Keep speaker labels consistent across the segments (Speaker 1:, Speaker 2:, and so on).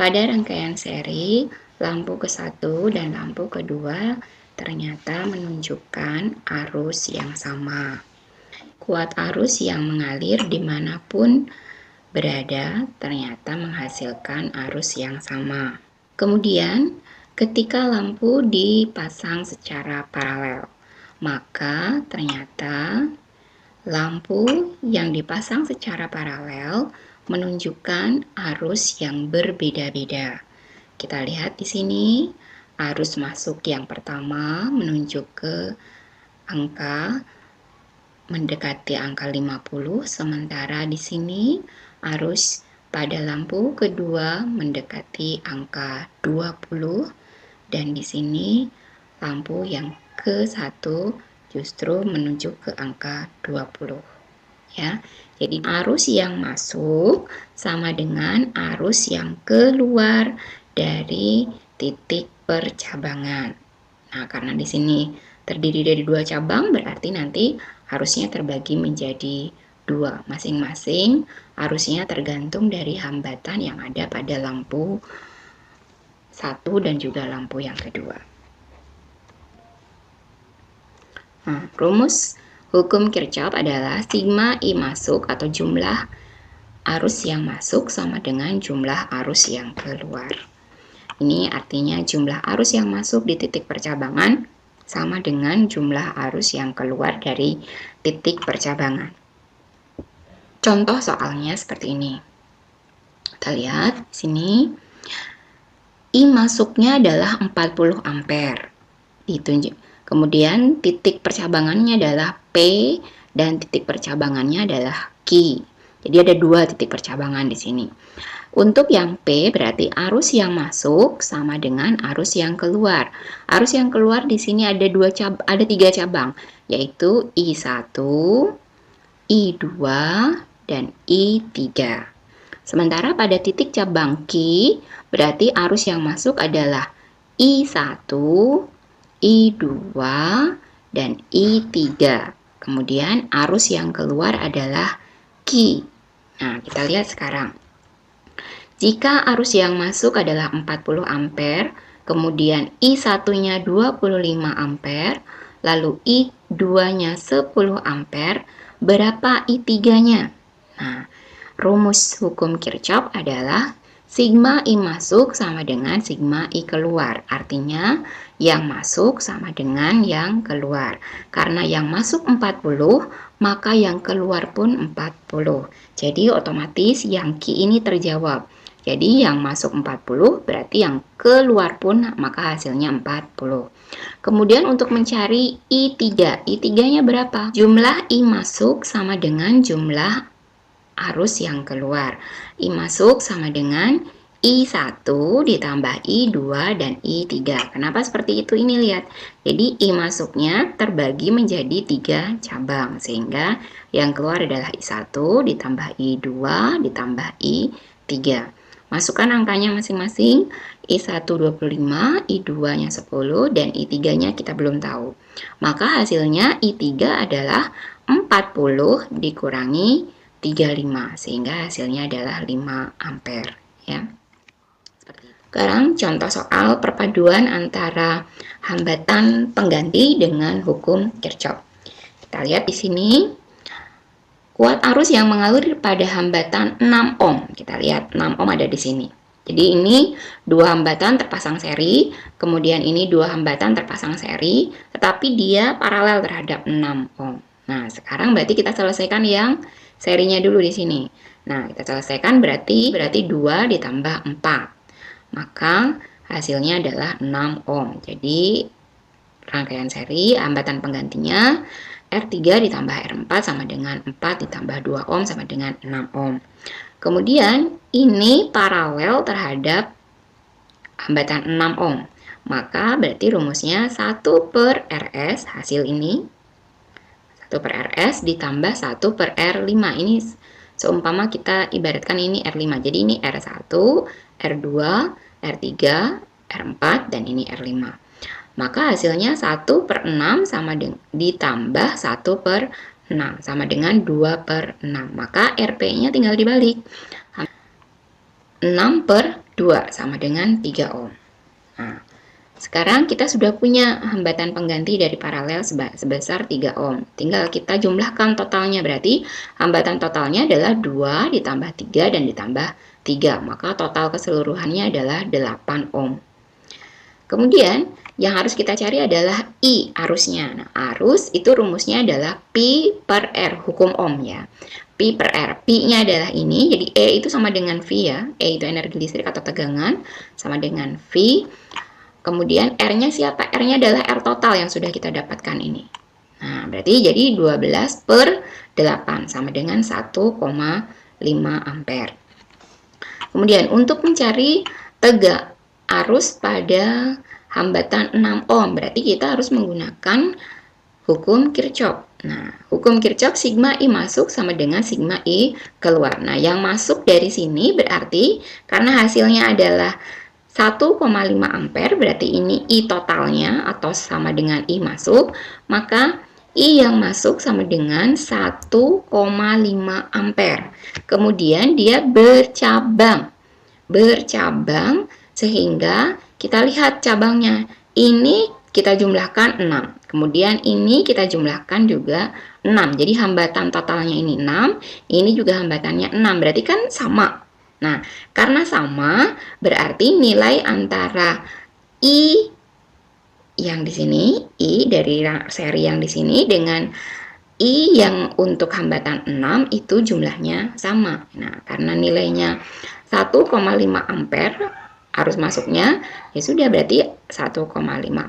Speaker 1: Pada rangkaian seri, lampu ke-1 dan lampu kedua ternyata menunjukkan arus yang sama. Kuat arus yang mengalir dimanapun berada ternyata menghasilkan arus yang sama. Kemudian, ketika lampu dipasang secara paralel, maka ternyata lampu yang dipasang secara paralel menunjukkan arus yang berbeda-beda. Kita lihat di sini, arus masuk yang pertama menunjuk ke angka mendekati angka 50, sementara di sini arus pada lampu kedua mendekati angka 20 dan di sini lampu yang ke-1 justru menuju ke angka 20. Ya. Jadi arus yang masuk sama dengan arus yang keluar dari titik percabangan. Nah, karena di sini terdiri dari 2 cabang, berarti nanti arusnya terbagi menjadi 2. Masing-masing arusnya tergantung dari hambatan yang ada pada lampu 1 dan juga lampu yang kedua. Nah, rumus hukum Kirchhoff adalah sigma I masuk atau jumlah arus yang masuk sama dengan jumlah arus yang keluar. Ini artinya jumlah arus yang masuk di titik percabangan sama dengan jumlah arus yang keluar dari titik percabangan. Contoh soalnya seperti ini. Kita lihat di sini. I masuknya adalah 40 ampere. Ditunjuk. Kemudian titik percabangannya adalah P dan titik percabangannya adalah Q. Jadi ada 2 titik percabangan di sini. Untuk yang P berarti arus yang masuk sama dengan arus yang keluar. Arus yang keluar di sini ada 3 cabang, yaitu I1, I2, dan I3. Sementara pada titik cabang Q berarti arus yang masuk adalah I1, I2, dan I3. Kemudian arus yang keluar adalah Q. Nah, kita lihat sekarang. Jika arus yang masuk adalah 40 ampere, kemudian I1-nya 25 ampere, lalu I2-nya 10 ampere, berapa I3-nya? Nah, rumus hukum Kirchhoff adalah sigma I masuk sama dengan sigma I keluar. Artinya, yang masuk sama dengan yang keluar. Karena yang masuk 40, maka yang keluar pun 40. Jadi, otomatis yang Q ini terjawab. Jadi yang masuk 40 berarti yang keluar pun maka hasilnya 40. Kemudian untuk mencari I3. I3-nya berapa? Jumlah I masuk sama dengan jumlah arus yang keluar. I masuk sama dengan I1 ditambah I2 dan I3. Kenapa seperti itu? Ini lihat. Jadi I masuknya terbagi menjadi 3 cabang. Sehingga yang keluar adalah I1 ditambah I2 ditambah I3. Masukkan angkanya masing-masing, I1 25, I2-nya 10, dan I3-nya kita belum tahu. Maka hasilnya I3 adalah 40 dikurangi 35, sehingga hasilnya adalah 5 ampere. Ya. Sekarang contoh soal perpaduan antara hambatan pengganti dengan hukum Kirchhoff. Kita lihat di sini. Kuat arus yang mengalir pada hambatan 6 ohm. Kita lihat 6 ohm ada di sini. Jadi ini 2 hambatan terpasang seri, kemudian ini 2 hambatan terpasang seri, tetapi dia paralel terhadap 6 ohm. Nah, sekarang berarti kita selesaikan yang serinya dulu di sini. Nah, kita selesaikan berarti 2 ditambah 4. Maka hasilnya adalah 6 ohm. Jadi rangkaian seri hambatan penggantinya R3 ditambah R4 sama dengan 4 ditambah 2 ohm sama dengan 6 ohm. Kemudian ini paralel terhadap hambatan 6 ohm. Maka berarti rumusnya 1 per RS, hasil ini 1 per RS ditambah 1 per R5. Ini seumpama kita ibaratkan ini R5. Jadi ini R1, R2, R3, R4, dan ini R5. Maka hasilnya 1 per 6 sama ditambah 1 per 6 sama dengan 2 per 6. Maka RP-nya tinggal dibalik. 6 per 2 sama dengan 3 ohm. Nah, sekarang kita sudah punya hambatan pengganti dari paralel sebesar 3 ohm. Tinggal kita jumlahkan totalnya, berarti hambatan totalnya adalah 2 ditambah 3 dan ditambah 3. Maka total keseluruhannya adalah 8 ohm. Kemudian yang harus kita cari adalah I arusnya. Nah, arus itu rumusnya adalah Pi per R, hukum Ohm ya. Pi per R. Pi-nya adalah ini, jadi E itu sama dengan V ya. E itu energi listrik atau tegangan, sama dengan V. Kemudian R-nya siapa? R-nya adalah R total yang sudah kita dapatkan ini. Nah, berarti jadi 12 per 8 sama dengan 1,5 ampere. Kemudian untuk mencari tegak arus pada hambatan 6 ohm, berarti kita harus menggunakan hukum Kirchhoff. Nah, hukum Kirchhoff sigma I masuk sama dengan sigma I keluar. Nah, yang masuk dari sini berarti karena hasilnya adalah 1,5 ampere, berarti ini I totalnya atau sama dengan I masuk, maka I yang masuk sama dengan 1,5 ampere. Kemudian dia bercabang sehingga kita lihat cabangnya. Ini kita jumlahkan 6. Kemudian ini kita jumlahkan juga 6. Jadi hambatan totalnya ini 6, ini juga hambatannya 6. Berarti kan sama. Nah, karena sama, berarti nilai antara I yang di sini, I dari seri yang di sini dengan I yang untuk hambatan 6 itu jumlahnya sama. Nah, karena nilainya 1,5 ampere arus masuknya, ya sudah berarti 1,5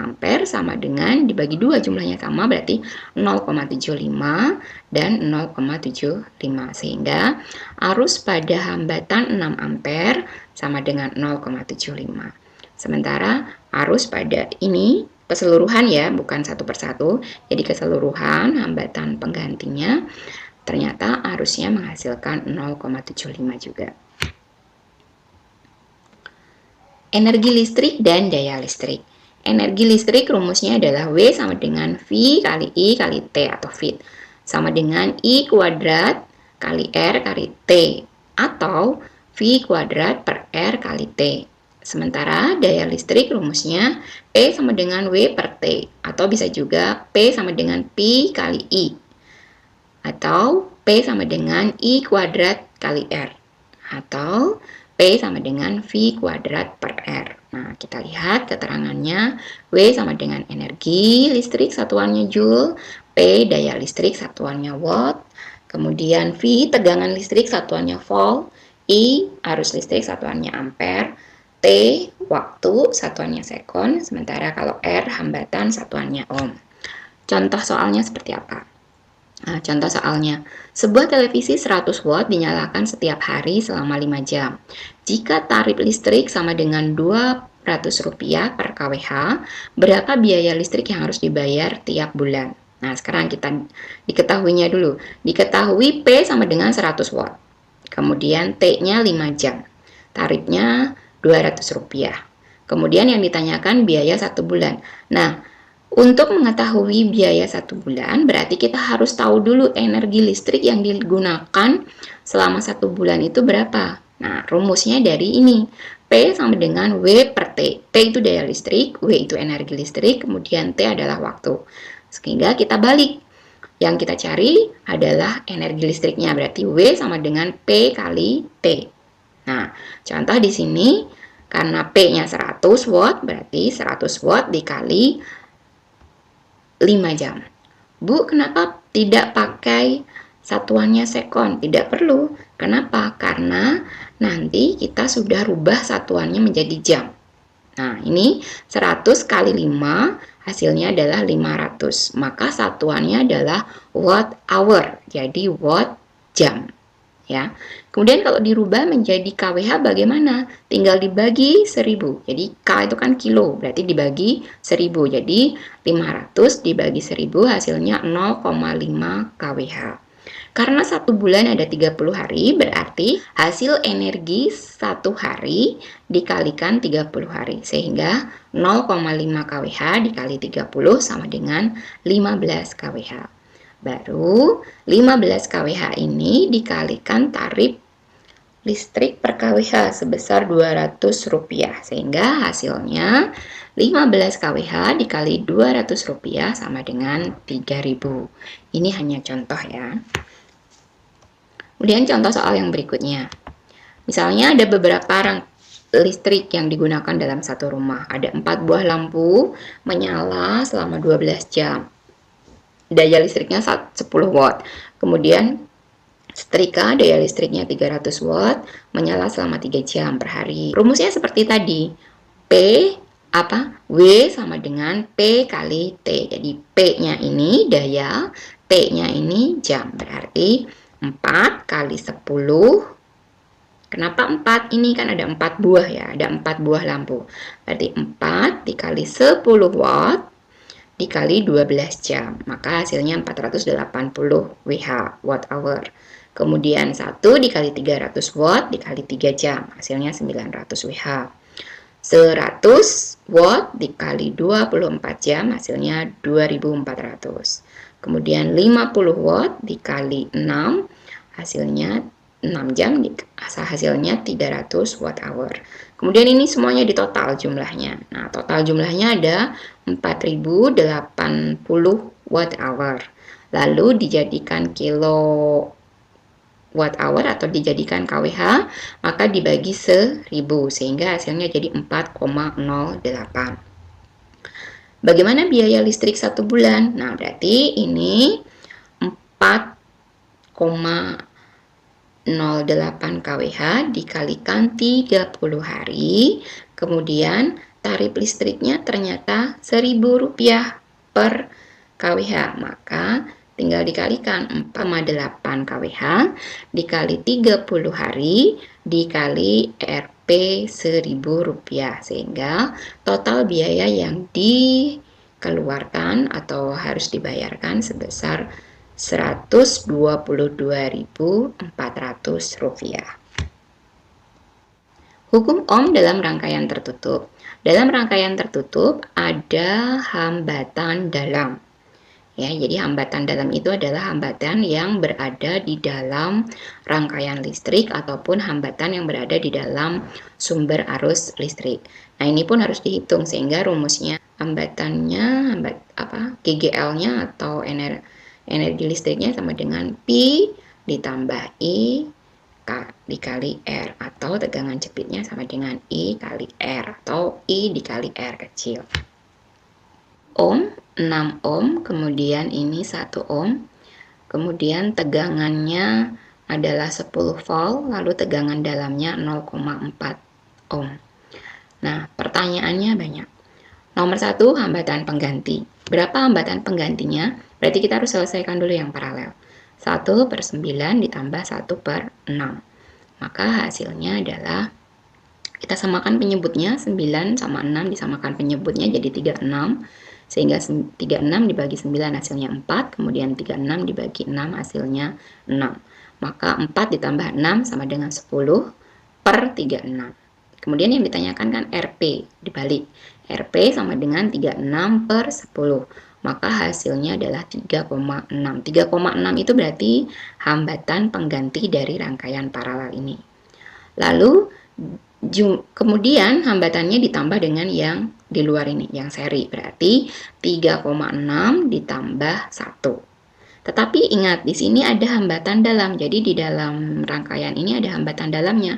Speaker 1: ampere sama dengan dibagi 2 jumlahnya sama, berarti 0,75 dan 0,75, sehingga arus pada hambatan 6 ampere sama dengan 0,75. Sementara arus pada ini keseluruhan ya, bukan satu persatu, jadi keseluruhan hambatan penggantinya ternyata arusnya menghasilkan 0,75 juga. Energi listrik dan daya listrik. Energi listrik rumusnya adalah W sama dengan V kali I kali T atau Vt. Sama dengan I kuadrat kali R kali T. Atau V kuadrat per R kali T. Sementara daya listrik rumusnya P sama dengan W per T. Atau bisa juga P sama dengan Pi kali I. Atau P sama dengan I kuadrat kali R. Atau P sama dengan V kuadrat per R. Nah, kita lihat keterangannya. W sama dengan energi listrik satuannya Joule, P daya listrik satuannya Watt, kemudian V tegangan listrik satuannya Volt, I arus listrik satuannya Ampere, T waktu satuannya sekon, sementara kalau R hambatan satuannya Ohm. Contoh soalnya seperti apa? Nah, contoh soalnya, sebuah televisi 100 watt dinyalakan setiap hari selama 5 jam. Jika tarif listrik sama dengan Rp200 per kWh, berapa biaya listrik yang harus dibayar tiap bulan? Nah, sekarang kita diketahuinya dulu. Diketahui P sama dengan 100 watt. Kemudian T-nya 5 jam. Tarifnya Rp200. Kemudian yang ditanyakan biaya 1 bulan. Nah, untuk mengetahui biaya 1 bulan, berarti kita harus tahu dulu energi listrik yang digunakan selama 1 bulan itu berapa. Nah, rumusnya dari ini. P sama dengan W per T. T itu daya listrik, W itu energi listrik, kemudian T adalah waktu. Sehingga kita balik. Yang kita cari adalah energi listriknya, berarti W sama dengan P kali T. Nah, contoh di sini, karena P-nya 100 watt, berarti 100 watt dikali 5 jam. Bu, kenapa tidak pakai satuannya sekon? Tidak perlu. Kenapa? Karena nanti kita sudah rubah satuannya menjadi jam. Nah, ini 100 kali 5, hasilnya adalah 500. Maka satuannya adalah watt hour, jadi watt jam. Ya. Kemudian kalau dirubah menjadi kWh bagaimana? Tinggal dibagi 1000. Jadi K itu kan kilo, berarti dibagi 1000. Jadi 500 dibagi 1000 hasilnya 0,5 kWh. Karena 1 bulan ada 30 hari, berarti hasil energi 1 hari dikalikan 30 hari. Sehingga 0,5 kWh dikali 30 sama dengan 15 kWh. Baru 15 kWh ini dikalikan tarif listrik per kWh sebesar Rp200, sehingga hasilnya 15 kWh dikali Rp200 sama dengan 3.000. Ini hanya contoh ya. Kemudian contoh soal yang berikutnya. Misalnya ada beberapa listrik yang digunakan dalam satu rumah. Ada 4 buah lampu menyala selama 12 jam. Daya listriknya 10 watt. Kemudian setrika daya listriknya 300 watt, menyala selama 3 jam per hari. Rumusnya seperti tadi. W sama dengan P kali T. Jadi P-nya ini daya, T-nya ini jam. Berarti 4 kali 10. Kenapa 4? Ini kan ada 4 buah ya, ada 4 buah lampu. Berarti 4 dikali 10 watt dikali 12 jam. Maka hasilnya 480 Wh, watt hour. Kemudian 1 dikali 300 watt dikali 3 jam. Hasilnya 900 Wh. 100 watt dikali 24 jam hasilnya 2400. Kemudian 50 watt dikali 6 hasilnya 6 jam, hasilnya 300 watt hour. Kemudian ini semuanya ditotal jumlahnya. Nah, total jumlahnya ada 4080 watt hour. Lalu dijadikan kilo watt hour atau dijadikan kWh, maka dibagi 1000 sehingga hasilnya jadi 4,08. Bagaimana biaya listrik 1 bulan? Nah, berarti ini 4,08 kWh dikalikan 30 hari, kemudian tarif listriknya ternyata Rp1.000 per kWh, maka tinggal dikalikan 4,8 kWh dikali 30 hari dikali Rp Rp1.000, sehingga total biaya yang dikeluarkan atau harus dibayarkan sebesar Rp122.400. Hukum Ohm dalam rangkaian tertutup. Dalam rangkaian tertutup ada hambatan dalam. Ya, jadi hambatan dalam itu adalah hambatan yang berada di dalam rangkaian listrik ataupun hambatan yang berada di dalam sumber arus listrik. Nah, ini pun harus dihitung sehingga rumusnya hambatannya GGL-nya atau energi listriknya sama dengan P ditambah I dikali R, atau tegangan jepitnya sama dengan I kali R atau I dikali R kecil. Ohm 6 ohm, kemudian ini 1 ohm, kemudian tegangannya adalah 10 volt, lalu tegangan dalamnya 0,4 ohm. Nah, pertanyaannya banyak. Nomor 1, hambatan pengganti. Berapa hambatan penggantinya? Berarti kita harus selesaikan dulu yang paralel. 1/9 ditambah 1/6. Maka hasilnya adalah, kita samakan penyebutnya, 9 sama 6 disamakan penyebutnya jadi 36. Sehingga 36 dibagi 9 hasilnya 4, kemudian 36 dibagi 6 hasilnya 6. Maka 4 ditambah 6 sama dengan 10/36. Kemudian yang ditanyakan kan RP, dibalik. RP sama dengan 36/10. Maka hasilnya adalah 3,6. 3,6 itu berarti hambatan pengganti dari rangkaian paralel ini. Lalu kemudian hambatannya ditambah dengan yang di luar ini, yang seri. Berarti 3,6 ditambah 1. Tetapi ingat, di sini ada hambatan dalam. Jadi di dalam rangkaian ini ada hambatan dalamnya.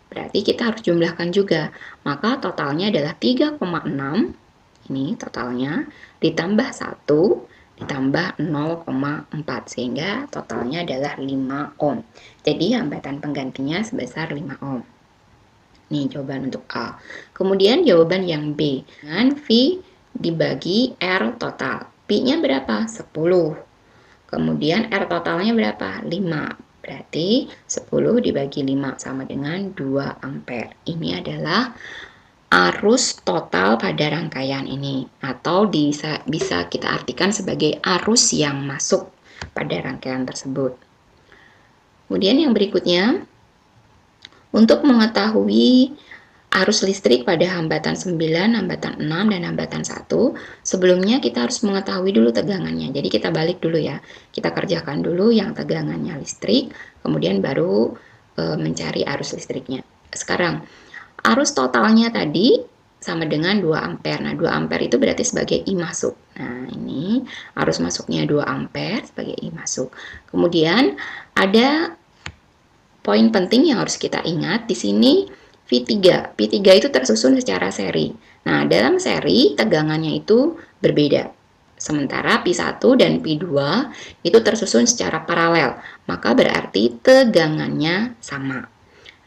Speaker 1: Berarti kita harus jumlahkan juga. Maka totalnya adalah 3,6. Ini totalnya ditambah 1 ditambah 0,4 sehingga totalnya adalah 5 ohm. Jadi hambatan penggantinya sebesar 5 ohm. Nih jawaban untuk A. Kemudian jawaban yang B. Dengan V dibagi R total. P-nya berapa? 10. Kemudian R totalnya berapa? 5. Berarti 10 dibagi 5 sama dengan 2 ampere. Ini adalah arus total pada rangkaian ini, atau bisa kita artikan sebagai arus yang masuk pada rangkaian tersebut. Kemudian yang berikutnya, untuk mengetahui arus listrik pada hambatan 9, hambatan 6, dan hambatan 1, sebelumnya kita harus mengetahui dulu tegangannya. Jadi kita balik dulu ya, kita kerjakan dulu yang tegangannya listrik, kemudian baru mencari arus listriknya. Sekarang, arus totalnya tadi sama dengan 2 ampere. Nah, 2 ampere itu berarti sebagai I masuk. Nah, ini arus masuknya 2 ampere sebagai I masuk. Kemudian ada poin penting yang harus kita ingat di sini V3. V3 itu tersusun secara seri. Nah, dalam seri tegangannya itu berbeda. Sementara P1 dan P2 itu tersusun secara paralel, maka berarti tegangannya sama.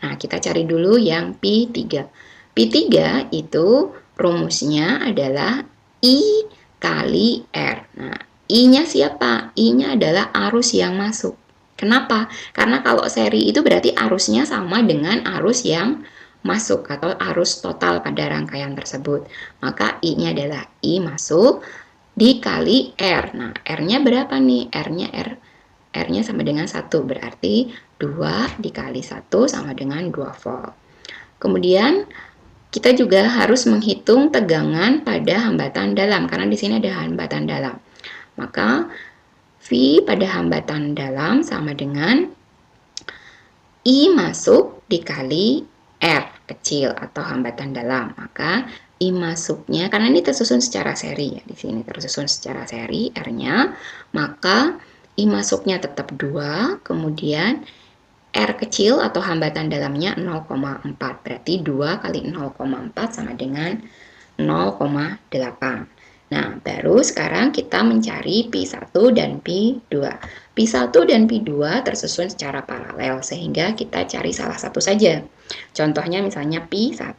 Speaker 1: Nah, kita cari dulu yang P3. P3 itu rumusnya adalah I kali R. Nah, I-nya siapa? I-nya adalah arus yang masuk. Kenapa? Karena kalau seri itu berarti arusnya sama dengan arus yang masuk atau arus total pada rangkaian tersebut. Maka I-nya adalah I masuk dikali R. Nah, R-nya berapa nih? R-nya sama dengan 1, berarti 2 dikali 1 sama dengan 2 volt. Kemudian, kita juga harus menghitung tegangan pada hambatan dalam, karena di sini ada hambatan dalam. Maka, V pada hambatan dalam sama dengan I masuk dikali R kecil atau hambatan dalam. Maka I masuknya, karena ini tersusun secara seri ya, di sini tersusun secara seri R-nya, maka I masuknya tetap 2, kemudian R kecil atau hambatan dalamnya 0,4, berarti 2 kali 0,4 sama dengan 0,8. Nah, baru sekarang kita mencari P1 dan P2. P1 dan P2 tersusun secara paralel, sehingga kita cari salah satu saja. Contohnya misalnya P1.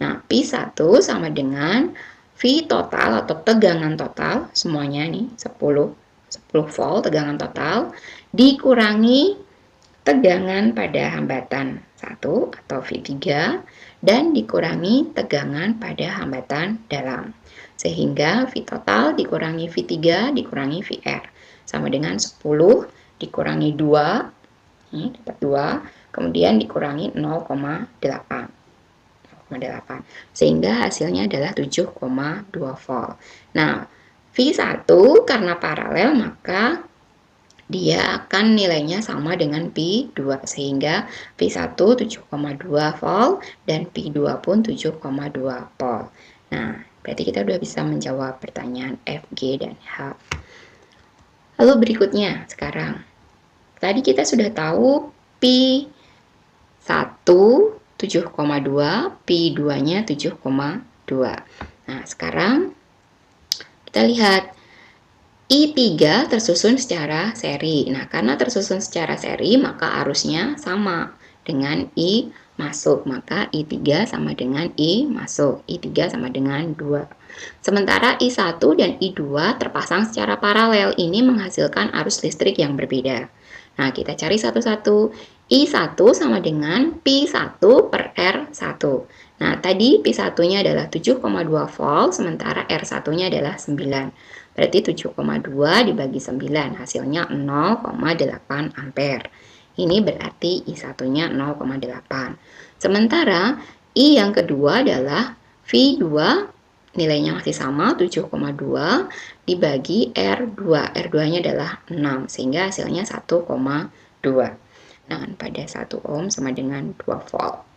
Speaker 1: Nah, P1 sama dengan V total atau tegangan total, semuanya nih 10 volt tegangan total, dikurangi tegangan pada hambatan 1 atau V3, dan dikurangi tegangan pada hambatan dalam. Sehingga V total dikurangi V3 dikurangi VR. Sama dengan 10 dikurangi 2, ini dapat 2, kemudian dikurangi 0,8. Sehingga hasilnya adalah 7,2 volt. Nah, V1 karena paralel maka dia akan nilainya sama dengan P2, sehingga P1 7,2 volt dan P2 pun 7,2 volt. Nah, berarti kita sudah bisa menjawab pertanyaan F, G, dan H. Lalu berikutnya sekarang, tadi kita sudah tahu P1 7,2, P2-nya 7,2. Nah, sekarang kita lihat I3 tersusun secara seri. Nah, karena tersusun secara seri, maka arusnya sama dengan I masuk. Maka I3 sama dengan I masuk. I3 sama dengan 2. Sementara I1 dan I2 terpasang secara paralel. Ini menghasilkan arus listrik yang berbeda. Nah, kita cari satu-satu. I1 sama dengan P1 per R1. Nah, tadi P1-nya adalah 7,2 volt, sementara R1-nya adalah 9. Berarti 7,2 dibagi 9, hasilnya 0,8 ampere. Ini berarti I1-nya 0,8. Sementara I yang kedua adalah V2, nilainya masih sama, 7,2 dibagi R2. R2-nya adalah 6, sehingga hasilnya 1,2. Nah, pada 1 ohm sama dengan 2 volt.